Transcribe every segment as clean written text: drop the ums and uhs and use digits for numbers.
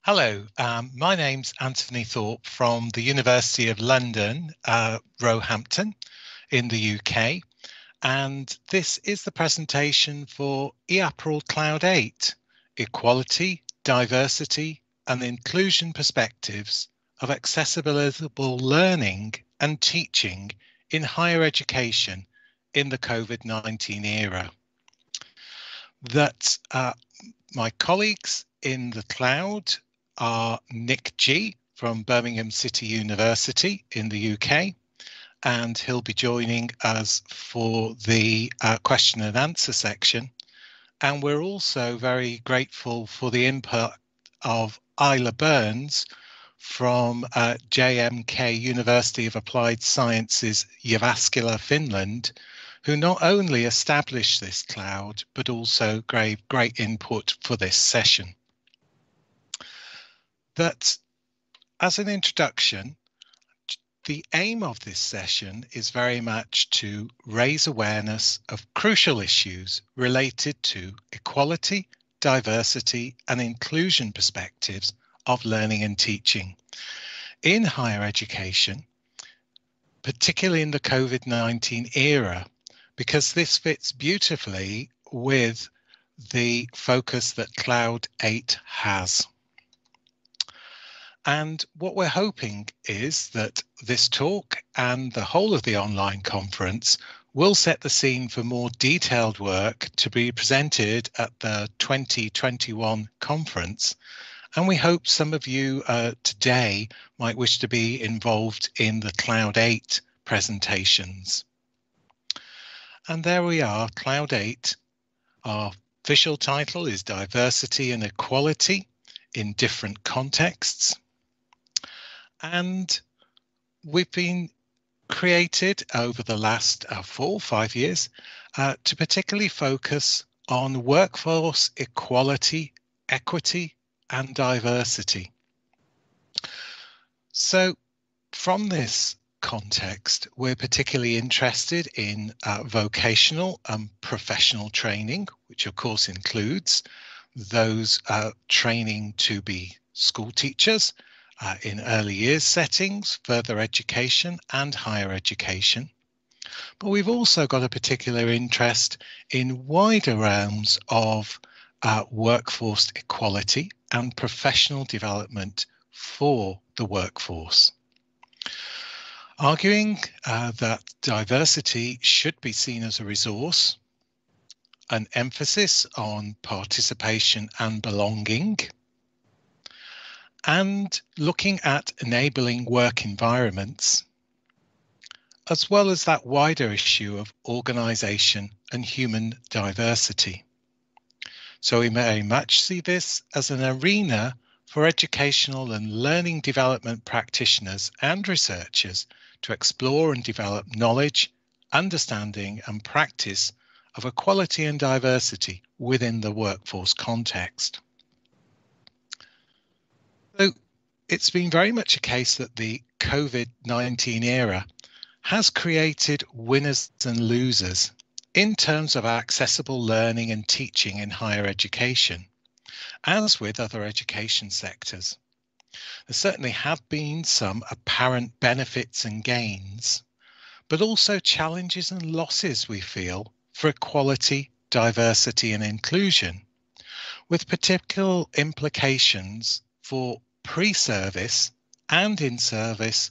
Hello, my name's Anthony Thorpe from the University of London, Roehampton in the UK, and this is the presentation for EAPRIL Cloud 8, Equality, Diversity and Inclusion Perspectives of Accessible Learning and Teaching in Higher Education in the COVID-19 era. That my colleagues in the cloud are Nick G from Birmingham City University in the UK, and he'll be joining us for the question and answer section. And we're also very grateful for the input of Isla Burns from JMK University of Applied Sciences, Jyväskylä, Finland, who not only established this cloud, but also gave great input for this session. But as an introduction, the aim of this session is very much to raise awareness of crucial issues related to equality, diversity and inclusion perspectives of learning and teaching in higher education, particularly in the COVID-19 era, because this fits beautifully with the focus that Cloud 8 has. And what we're hoping is that this talk and the whole of the online conference will set the scene for more detailed work to be presented at the 2021 conference. And we hope some of you today might wish to be involved in the Cloud 8 presentations. And there we are, Cloud 8. Our official title is Diversity and Equality in Different Contexts. And we've been created over the last 4 or 5 years to particularly focus on workforce equality, equity and diversity. So from this context, we're particularly interested in vocational and professional training, which of course includes those training to be school teachers, in early years settings, further education and higher education. But we've also got a particular interest in wider realms of workforce equality and professional development for the workforce. Arguing that diversity should be seen as a resource, an emphasis on participation and belonging, and looking at enabling work environments, as well as that wider issue of organisation and human diversity. So we very much see this as an arena for educational and learning development practitioners and researchers to explore and develop knowledge, understanding and practice of equality and diversity within the workforce context. So it's been very much a case that the COVID-19 era has created winners and losers in terms of accessible learning and teaching in higher education, as with other education sectors. There certainly have been some apparent benefits and gains, but also challenges and losses, we feel, for equality, diversity and inclusion, with particular implications for pre-service and in-service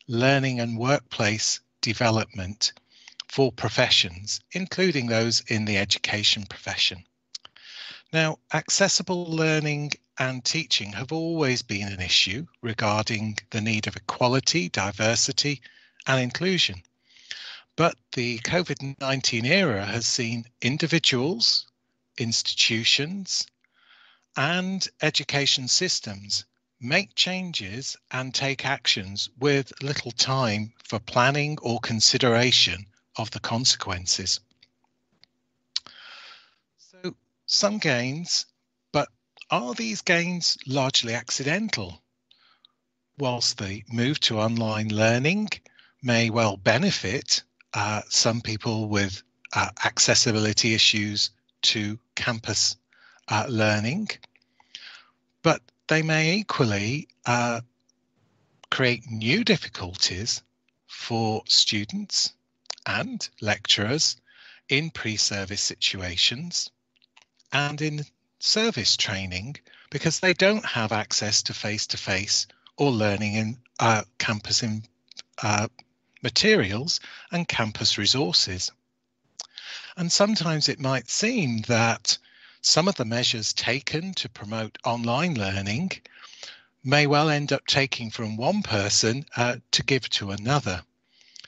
learning and workplace development for professions, including those in the education profession. Now, accessible learning and teaching have always been an issue regarding the need of equality, diversity and inclusion. But the COVID-19 era has seen individuals, institutions and education systems make changes and take actions with little time for planning or consideration of the consequences. So some gains, but are these gains largely accidental? Whilst the move to online learning may well benefit some people with accessibility issues to campus learning, but they may equally create new difficulties for students and lecturers in pre-service situations and in service training, because they don't have access to face-to-face or learning in campus materials and campus resources. And sometimes it might seem that some of the measures taken to promote online learning may well end up taking from one person to give to another.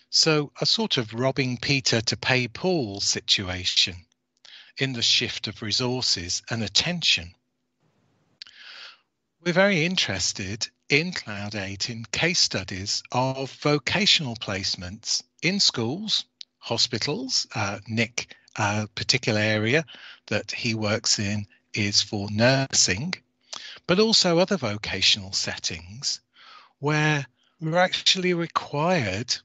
So a sort of robbing Peter to pay Paul situation in the shift of resources and attention. We're very interested in Cloud 8 in case studies of vocational placements in schools, hospitals. Nick, a particular area that he works in is for nursing, but also other vocational settings where we're actually required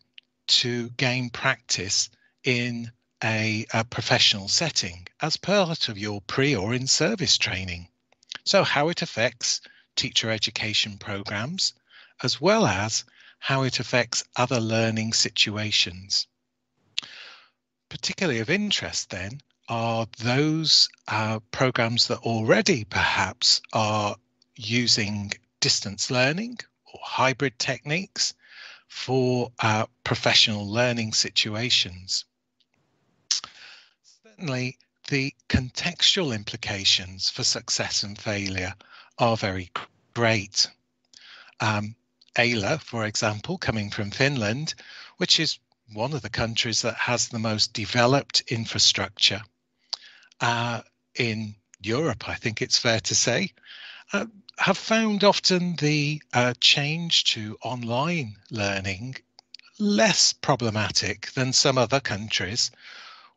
to gain practice in a professional setting as part of your pre or in-service training. So how it affects teacher education programs, as well as how it affects other learning situations. Particularly of interest then are those programs that already perhaps are using distance learning or hybrid techniques for professional learning situations. Certainly, the contextual implications for success and failure are very great. Ayla, for example, coming from Finland, which is one of the countries that has the most developed infrastructure in Europe, I think it's fair to say, have found often the change to online learning less problematic than some other countries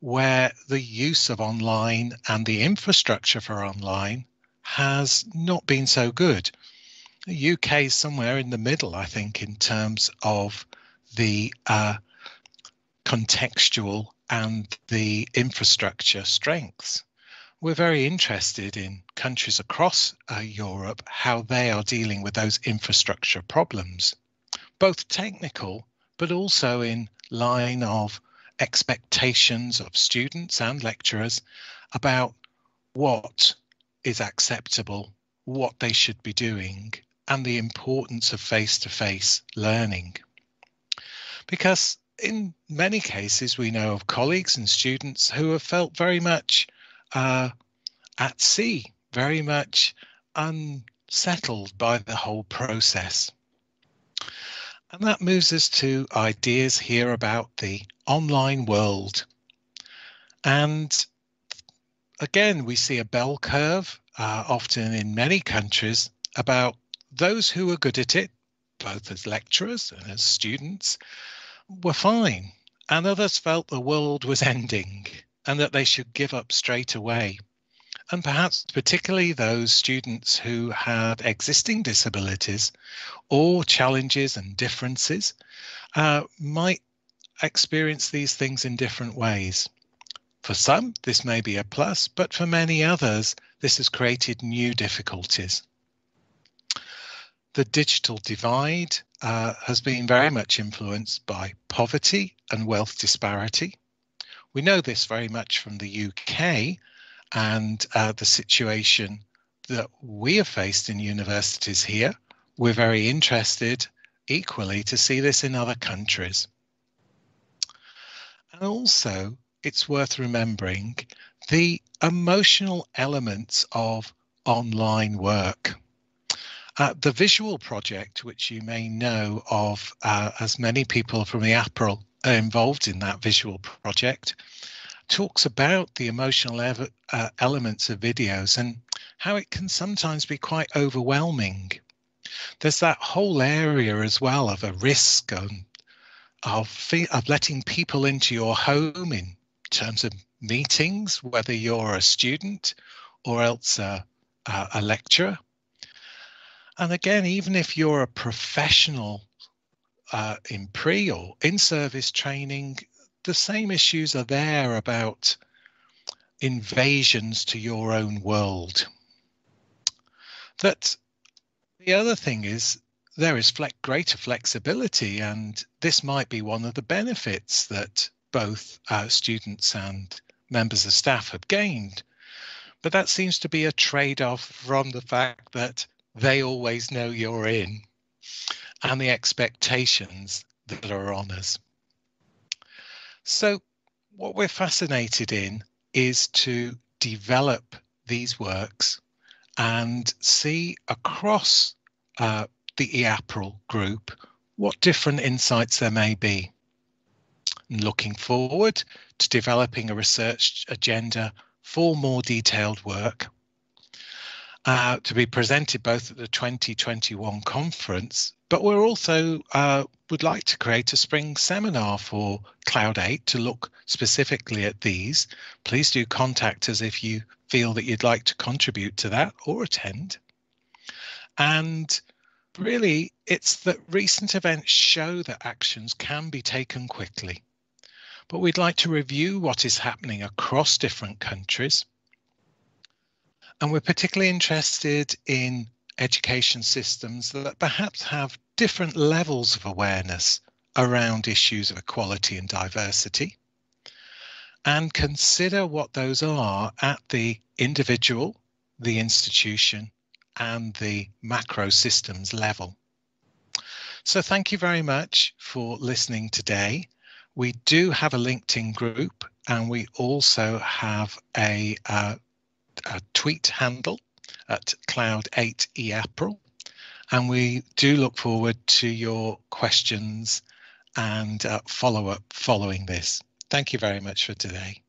where the use of online and the infrastructure for online has not been so good. The UK is somewhere in the middle, I think, in terms of the contextual and the infrastructure strengths. We're very interested in countries across Europe, how they are dealing with those infrastructure problems, both technical, but also in line of expectations of students and lecturers about what is acceptable, what they should be doing, and the importance of face-to-face learning. Because in many cases, we know of colleagues and students who have felt very much at sea, very much unsettled by the whole process. And that moves us to ideas here about the online world. And again, we see a bell curve, often in many countries, about those who were good at it, both as lecturers and as students, were fine. And others felt the world was ending and that they should give up straight away. And perhaps particularly those students who had existing disabilities or challenges and differences might experience these things in different ways. For some, this may be a plus, but for many others, this has created new difficulties. The digital divide has been very much influenced by poverty and wealth disparity. We know this very much from the UK and the situation that we have faced in universities here. We're very interested equally to see this in other countries. And also, it's worth remembering the emotional elements of online work. The visual project, which you may know of, as many people from the EAPRIL are involved in that visual project, talks about the emotional elements of videos and how it can sometimes be quite overwhelming. There's that whole area as well of a risk of letting people into your home in terms of meetings, whether you're a student or else a lecturer. And again, even if you're a professional in pre or in-service training, the same issues are there about invasions to your own world. That The other thing is there is greater flexibility, and this might be one of the benefits that both students and members of staff have gained. But that seems to be a trade-off from the fact that they always know you're in and the expectations that are on us. So what we're fascinated in is to develop these works and see across the EAPRIL group what different insights there may be. And looking forward to developing a research agenda for more detailed work to be presented both at the 2021 conference, but we're also would like to create a spring seminar for Cloud 8 to look specifically at these. Please do contact us if you feel that you'd like to contribute to that or attend. And really, it's that recent events show that actions can be taken quickly, but we'd like to review what is happening across different countries. And we're particularly interested in education systems that perhaps have different levels of awareness around issues of equality and diversity, and consider what those are at the individual, the institution, and the macro systems level. So thank you very much for listening today. We do have a LinkedIn group, and we also have a tweet handle at Cloud8EAPRIL, and we do look forward to your questions and follow-up following this. Thank you very much for today.